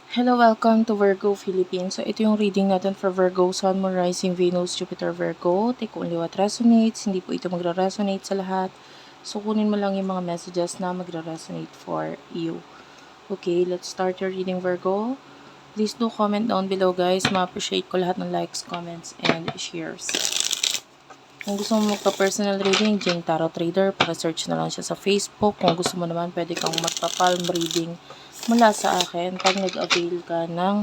Hello, welcome to Virgo Philippines. So, ito yung reading natin for Virgo, Sun, Moon, Rising, Venus, Jupiter, Virgo. Take only what resonates. Hindi po ito magre-resonate sa lahat. So, kunin mo lang yung mga messages na magre-resonate for you. Okay, let's start your reading, Virgo. Please do comment down below, guys. Ma-appreciate ko lahat ng likes, comments, and shares. Kung gusto mo magpa-personal reading, Jing Tarot Trader, para-search na lang siya sa Facebook. Kung gusto mo naman, pwede kang magpa-palm reading mula sa akin pag nag-avail ka ng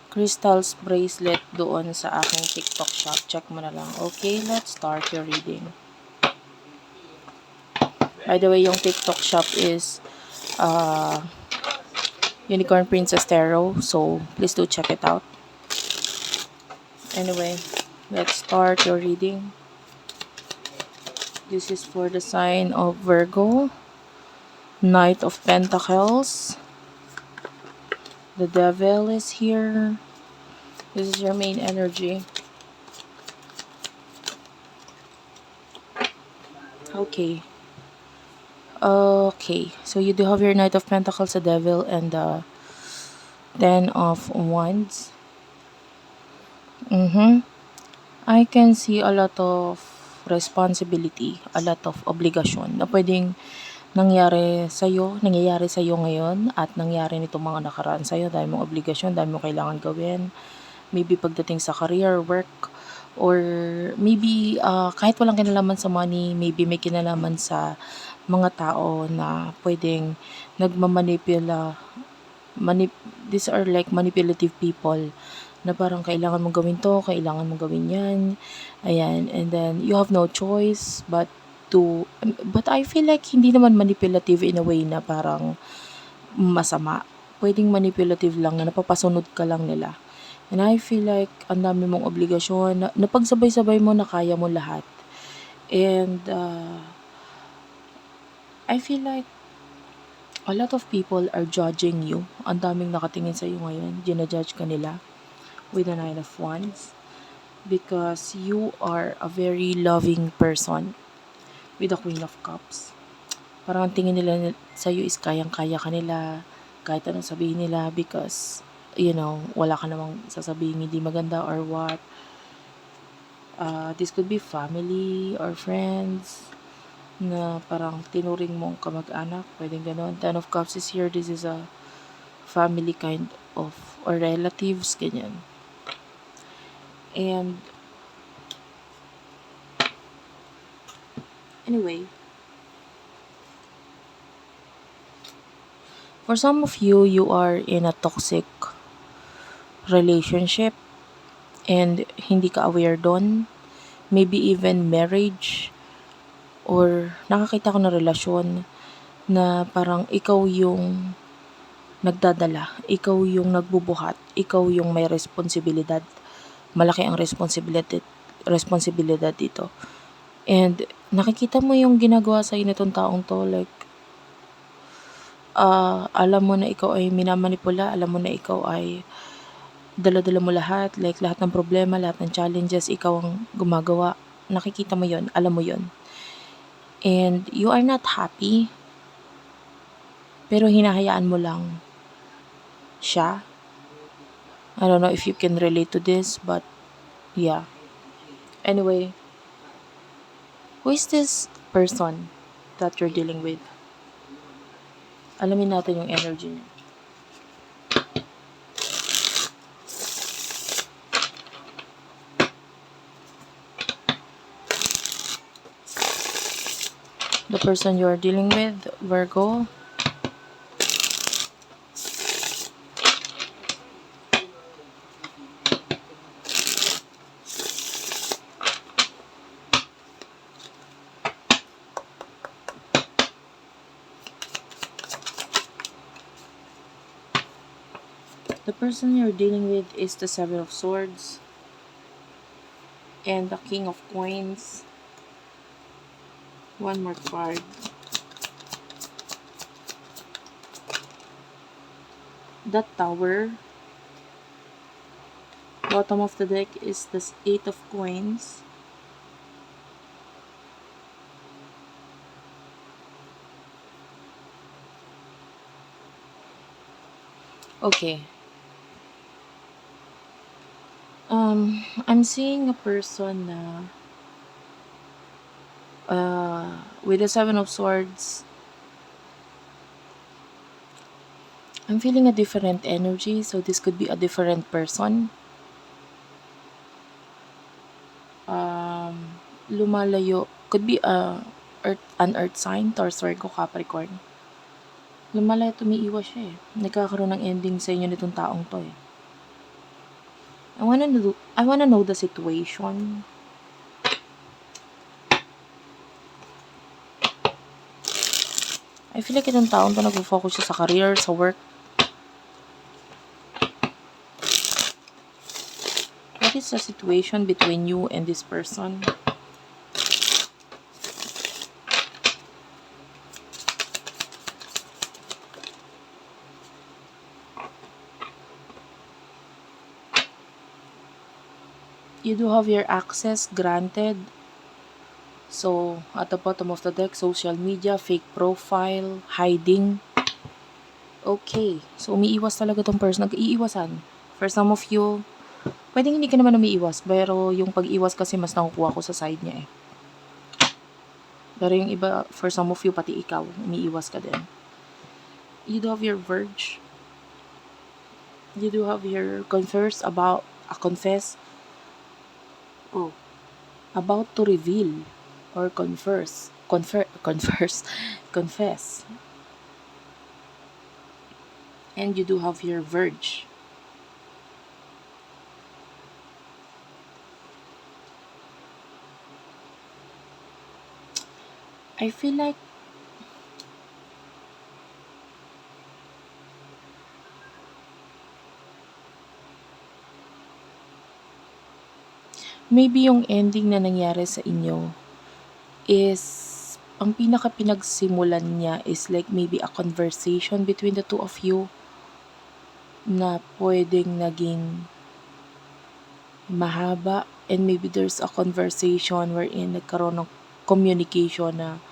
crystals bracelet doon sa aking TikTok shop. Check mo na lang. Okay, let's start your reading. By the way, yung TikTok shop is Unicorn Princess Tarot. So, please do check it out. Anyway, let's start your reading. This is for the sign of Virgo. Knight of Pentacles. The Devil is here. This is your main energy. Okay. Okay. So you do have your Knight of Pentacles, the Devil, and the Ten of Wands. I can see a lot of responsibility, a lot of obligation na pwedeng nangyayari sa'yo ngayon at nangyari nitong mga nakaraan sa'yo. Dahil mong obligasyon, dahil mo kailangan gawin. Maybe pagdating sa career, work, or maybe kahit walang kinalaman sa money, maybe may kinalaman sa mga tao na pwedeng nagmamanipula. These are like manipulative people na parang kailangan mong gawin to, kailangan mong gawin yan. Ayan, and then you have no choice but I feel like hindi naman manipulative in a way na parang masama. Pwedeng manipulative lang na napapasunod ka lang nila. And I feel like ang dami mong obligasyon, napagsabay-sabay mo na kaya mo lahat. And I feel like a lot of people are judging you. Ang daming nakatingin sa iyo ngayon, ginajudge ka nila with the Nine of Wands because you are a very loving person with the Queen of Cups. Parang ang tingin nila sa iyo is kayang-kaya ka nila, kahit anong sabihin nila because, wala ka namang sasabihin hindi maganda or what. This could be family or friends na parang tinuring mong kamag-anak, pwedeng ganon. Ten of Cups is here, this is a family kind of, or relatives, ganyan. And anyway, for some of you, you are in a toxic relationship and hindi ka aware doon. Maybe even marriage or nakakita ko na relasyon na parang ikaw yung nagdadala, ikaw yung nagbubuhat, ikaw yung may responsibilidad. Malaki ang responsibilidad dito. And nakikita mo yung ginagawa sa nitong taong to, like alam mo na ikaw ay minamanipula, alam mo na ikaw ay dala-dala mo lahat, like lahat ng problema, lahat ng challenges, ikaw ang gumagawa. Nakikita mo yon, alam mo yon. And you are not happy, pero hinahayaan mo lang siya. I don't know if you can relate to this, but yeah. Anyway, who is this person that you're dealing with? Alamin natin yung energy niya. The person you're dealing with, Virgo. The person you're dealing with is the Seven of Swords and the King of Coins. One more card. The Tower. Bottom of the deck is the Eight of Coins. Okay. I'm seeing a person na with the Seven of Swords. I'm feeling a different energy, so this could be a different person. Lumalayo, could be an earth sign, Taurus, Virgo, Capricorn. Lumalayo, tumiiwas siya eh. Nagkakaroon ng ending sa inyo nitong taong to eh. I wanna know the situation. I feel like itong taong to nag-focus siya sa career, sa work. What is the situation between you and this person? You do have your access granted. So, at the bottom of the deck, social media, fake profile, hiding. Okay. So, umiiwas talaga tong person. Nag-iiwasan. For some of you, pwedeng hindi ka naman umiiwas. Pero yung pag-iwas kasi mas nakukuha ko sa side niya eh. Pero yung iba, for some of you, pati ikaw, umiiwas ka din. You do have your verge. You do have your confess. Oh. About to reveal. Or confess. Confess. And you do have your verge. I feel like maybe yung ending na nangyari sa inyo is ang pinaka pinagsimulan niya is like maybe a conversation between the two of you na pwedeng naging mahaba, and maybe there's a conversation wherein nagkaroon ng communication na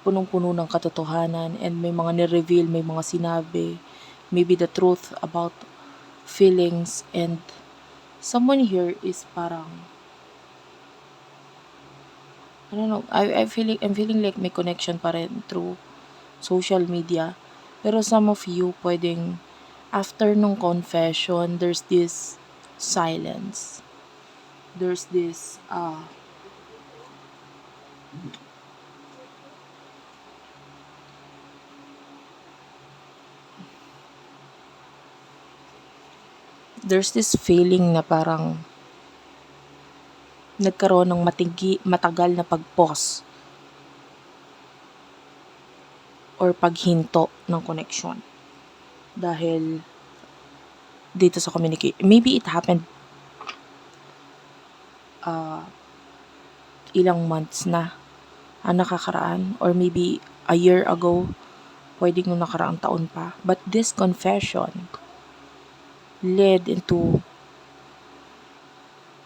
punong-puno ng katotohanan, and may mga ni-reveal, may mga sinabi, maybe the truth about feelings, and someone here is parang, I don't know, I'm feeling like may connection pa rin through social media. Pero some of you pwedeng after nung confession, there's this silence. There's this feeling na parang nagkaroon ng matagal na pag-pause or paghinto ng connection dahil dito sa communication. Maybe it happened ilang months na ang nakakaraan, or maybe a year ago, pwedeng nung nakaraang taon pa. But this confession led into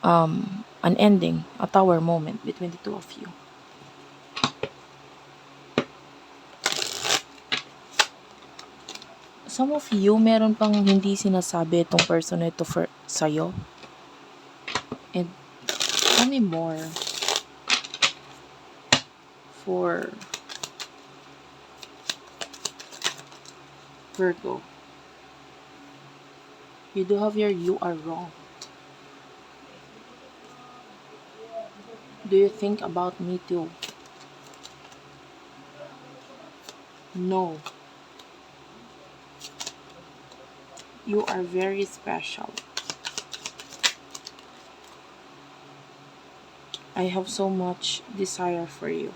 an ending, a tower moment between the two of you. Some of you, meron pang hindi sinasabi itong person na ito sa'yo. And tell me more for Virgo. You do have your you are wrong. Do you think about me too? No. You are very special. I have so much desire for you.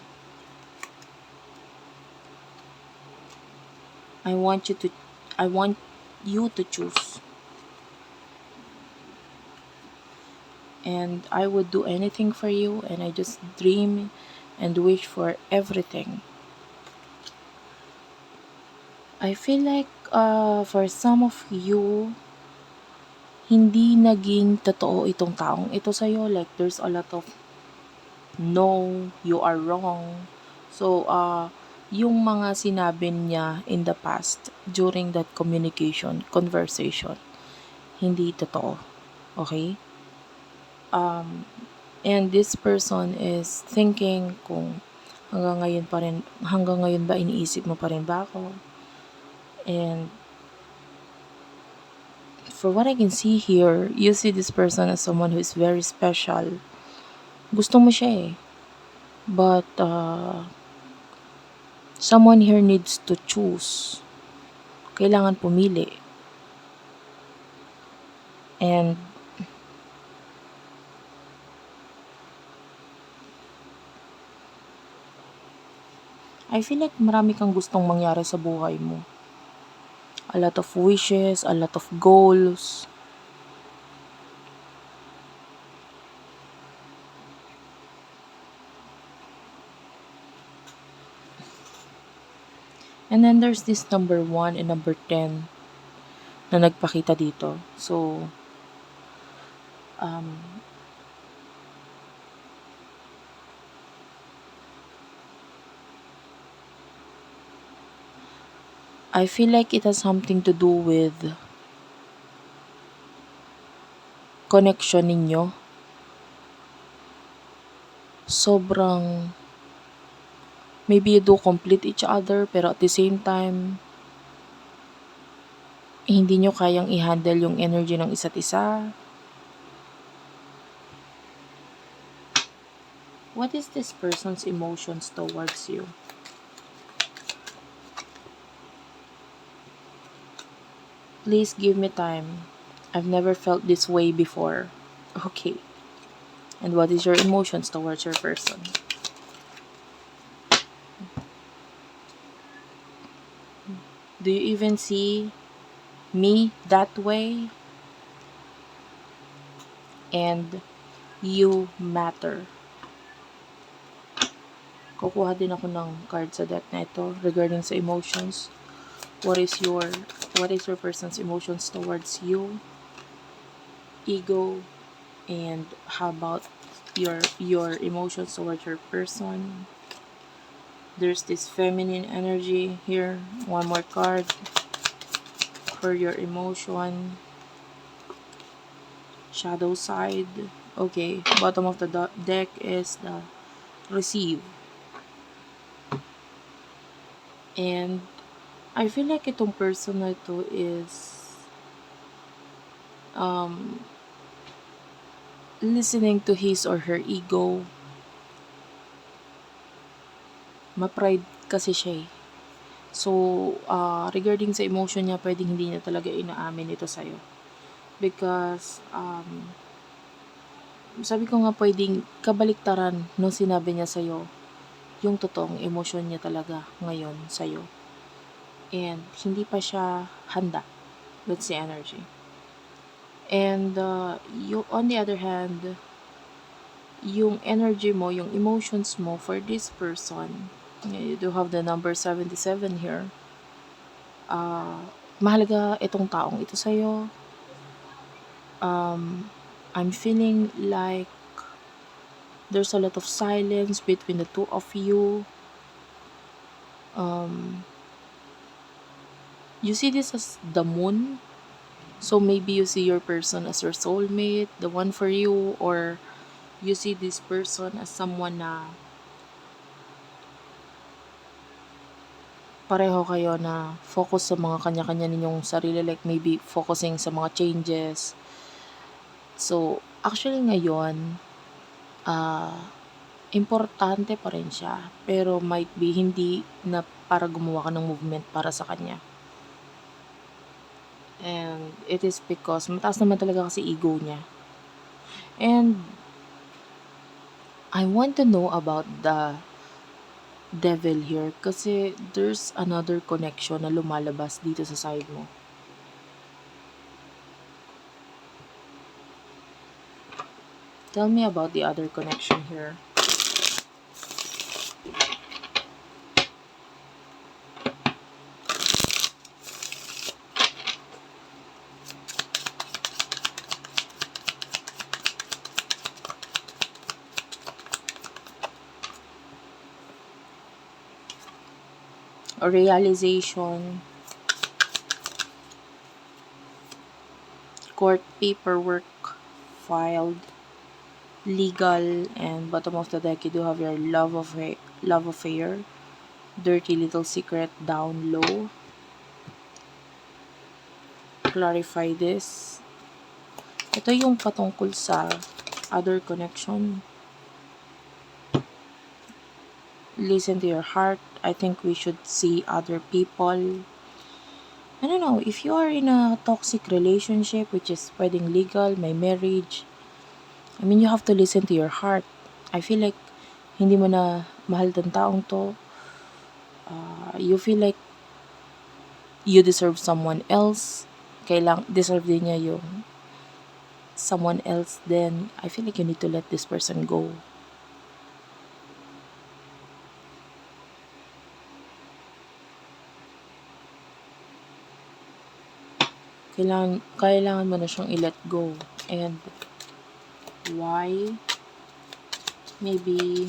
I want you to choose. And I would do anything for you, and I just dream and wish for everything. I feel like for some of you, hindi naging totoo itong taong ito sa'yo. Like, there's a lot of no, you are wrong. So, yung mga sinabi niya in the past during that conversation, hindi totoo. Okay? And this person is thinking kung hanggang ngayon ba iniisip mo pa rin ba ako? And for what I can see here, you see this person as someone who is very special. Gusto mo siya eh. But someone here needs to choose. Kailangan pumili. And I feel like marami kang gustong mangyari sa buhay mo. A lot of wishes, a lot of goals. And then there's this number 1 and number 10 na nagpakita dito. So, um, I feel like it has something to do with connection ninyo. Sobrang, maybe you do complete each other, pero at the same time, hindi nyo kayang i-handle yung energy ng isa't isa. What is this person's emotions towards you? Please give me time. I've never felt this way before. Okay. And what is your emotions towards your person? Do you even see me that way? And you matter. Kukuha din ako ng card sa deck na ito regarding sa emotions. What is your person's emotions towards you? Ego, and how about your emotions towards your person? There's this feminine energy here. One more card for your emotion. Shadow side. Okay, bottom of the deck is the receive. And I feel like itong person na ito is listening to his or her ego. Ma-pride kasi siya eh. So, regarding sa emotion niya, pwedeng hindi niya talaga inaamin ito sa'yo. Because, sabi ko nga pwedeng kabaliktaran nung sinabi niya sa'yo yung totoong emosyon niya talaga ngayon sa'yo. And hindi pa siya handa. That's the energy. And on the other hand, yung energy mo, yung emotions mo for this person, you do have the number 77 here. Mahalaga itong taong ito sa'yo. I'm feeling like there's a lot of silence between the two of you. You see this as the moon. So maybe you see your person as your soulmate, the one for you, or you see this person as someone na pareho kayo na focus sa mga kanya-kanya ninyong sarili, like maybe focusing sa mga changes. So, actually ngayon, importante pa rin siya, pero might be hindi na para gumawa ka ng movement para sa kanya. And it is because mataas naman talaga kasi ego niya. And I want to know about the devil here kasi there's another connection na lumalabas dito sa side mo. Tell me about the other connection here. A realization, court paperwork filed, legal, and bottom of the deck you do have your love affair, dirty little secret down low. Clarify this. Ito yung patungkol sa other connection. Listen to your heart. I think we should see other people. I don't know, if you are in a toxic relationship, which is pwedeng legal, may marriage, I mean, you have to listen to your heart. I feel like hindi mo na mahal tong taong to. You feel like you deserve someone else. Deserve din niya yung someone else. Then, I feel like you need to let this person go. Kailangan mo na siyang i-let go. And why? Maybe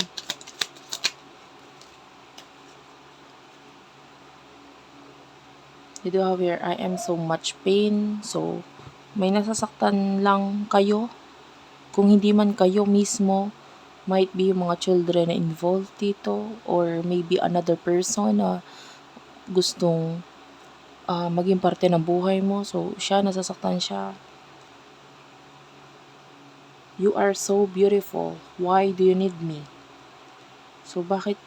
you do have here, I am so much pain. So, may nasasaktan lang kayo. Kung hindi man kayo mismo, might be yung mga children na involved dito, or maybe another person na gustong maging parte ng buhay mo. So, nasasaktan siya. You are so beautiful. Why do you need me? So, bakit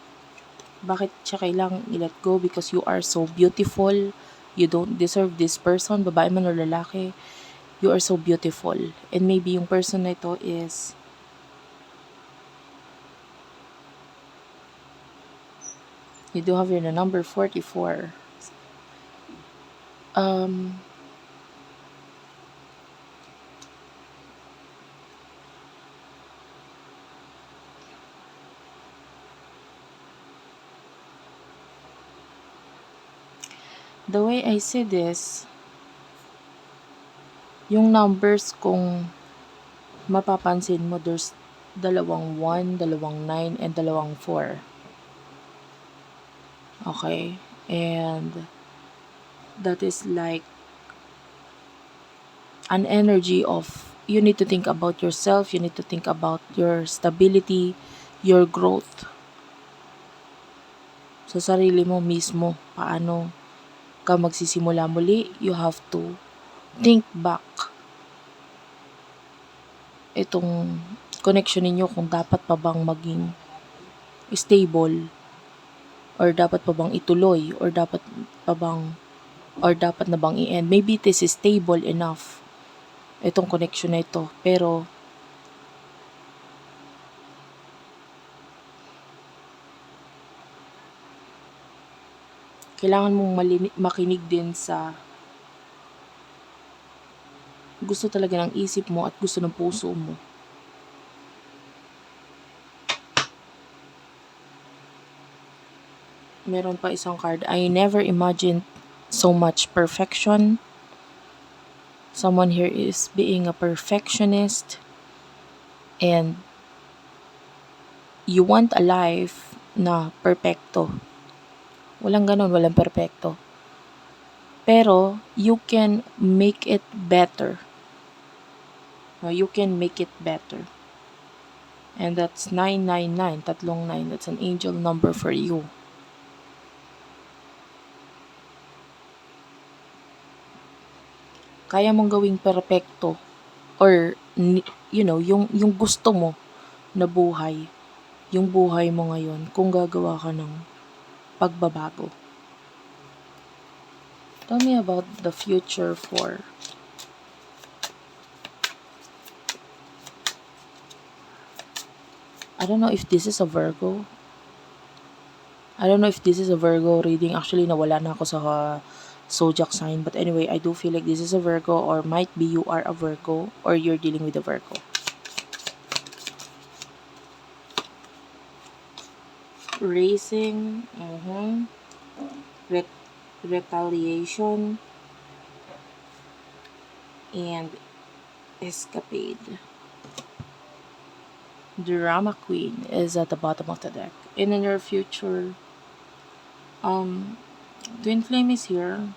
siya kailangang i-let go? Because you are so beautiful. You don't deserve this person, babae man o lalaki. You are so beautiful. And maybe yung person na ito is you do have your number 44. The way I see this, yung numbers, kung mapapansin mo, there's dalawang 1, dalawang 9, and dalawang 4. Okay? And that is like an energy of you need to think about yourself, you need to think about your stability, your growth. Sa sarili mo mismo, paano ka magsisimula muli, you have to think back itong connection ninyo, kung dapat pa bang maging stable, or dapat pa bang ituloy, or dapat na bang i-end. Maybe this is stable enough, itong connection na ito, pero kailangan mong makinig din sa gusto talaga ng isip mo at gusto ng puso mo. Meron pa isang card. I never imagined so much perfection. Someone here is being a perfectionist, and you want a life na perfecto. Walang ganon, walang perfecto. Pero, you can make it better. You can make it better. And that's 999, tatlong 9. That's an angel number for you. Kaya mong gawing perfecto, or yung gusto mo na buhay, yung buhay mo ngayon, kung gagawa ka ng pagbabago. Tell me about the future for I don't know if this is a Virgo. I don't know if this is a Virgo reading. Actually, nawala na ako sa zodiac sign. But anyway, I do feel like this is a Virgo, or might be you are a Virgo, or you're dealing with a Virgo. Racing, retaliation, and escapade. Drama Queen is at the bottom of the deck. In the near future, Twin Flame is here.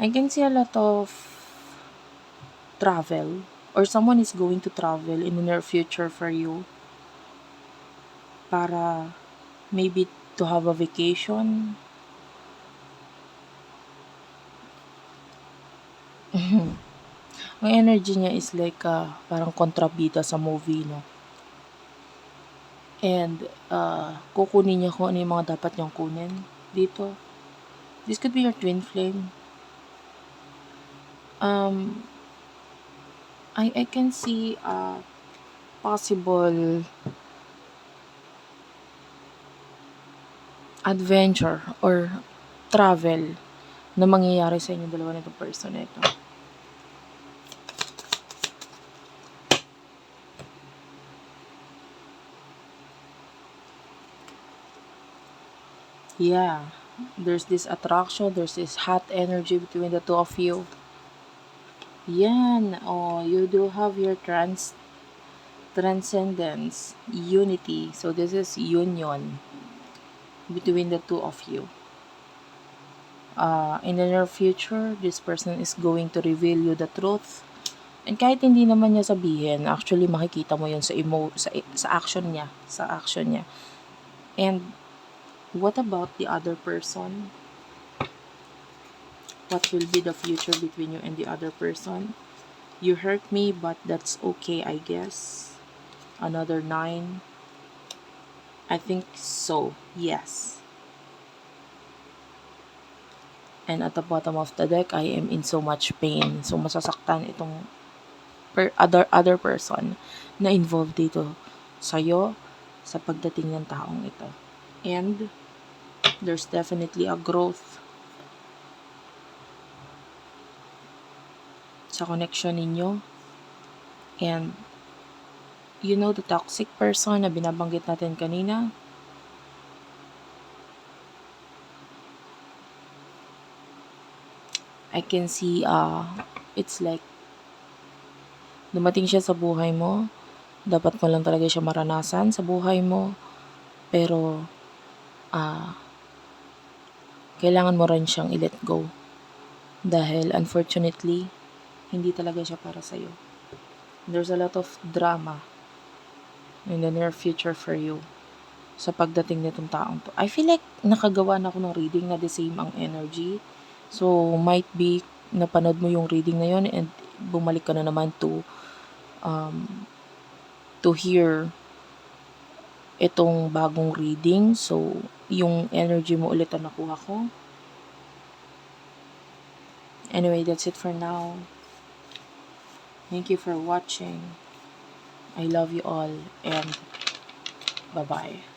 I can see a lot of travel, or someone is going to travel in the near future for you para maybe to have a vacation. Ang energy niya is like parang kontrabida sa movie, no? And kukunin niya kung ano yung mga dapat niyang kunin dito. This could be your twin flame. Um, I can see possible adventure or travel na mangyayari sa inyo dalawa nitong person na ito. Yeah, there's this attraction, there's this hot energy between the two of you. Yan, oh, you do have your transcendence, unity. So this is union between the two of you. In the near future, this person is going to reveal you the truth. And kahit hindi naman niya sabihin, actually makikita mo yun sa action niya, And what about the other person? What will be the future between you and the other person? You hurt me, but that's okay, I guess. Another 9. I think so. Yes. And at the bottom of the deck, I am in so much pain. So masasaktan itong other person na involved dito sa'yo sa pagdating ng taong ito. And there's definitely a growth sa connection ninyo. And you know the toxic person na binabanggit natin kanina? I can see it's like dumating siya sa buhay mo. Dapat mo lang talaga siya maranasan sa buhay mo. Pero kailangan mo rin siyang i-let go. Dahil unfortunately, hindi talaga siya para sa'yo. There's a lot of drama in the near future for you sa pagdating nitong taong to. I feel like nakagawa na ako ng reading na the same ang energy. So, might be napanood mo yung reading na yun and bumalik ka na naman to hear itong bagong reading. So, yung energy mo ulit ang nakuha ko. Anyway, that's it for now. Thank you for watching. I love you all and bye-bye.